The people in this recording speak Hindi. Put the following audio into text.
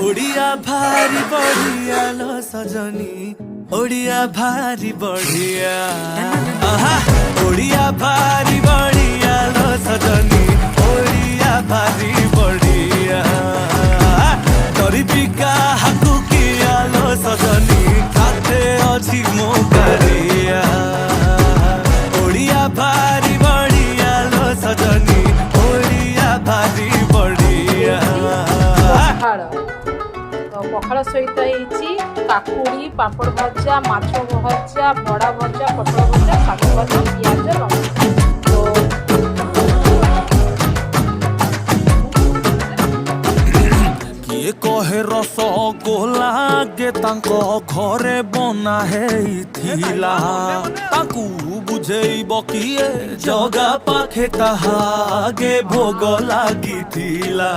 ओडिया भारी बढ़िया लो सजनी ओडिया भारी बढ़िया आहा ओडिया भारी बढ़िया लो सजनी ओडिया भारी बढ़िया गरीबी का हाकु किया लो सजनी खाते अच्छी मोकारिया ओडिया भारी बढ़िया लो सजनी ओडिया भारी बढ़िया पखाड़ सहित काकुड़ी पापड़ भजा माछ भजा बड़ा भजा पटल भजा शाग भजा पियाज किए कहे रसगोला गे तांको घरे बना हेइथिला ताकू बुझेइब किए जगा पाखे ताहा गे भोग लागिथिला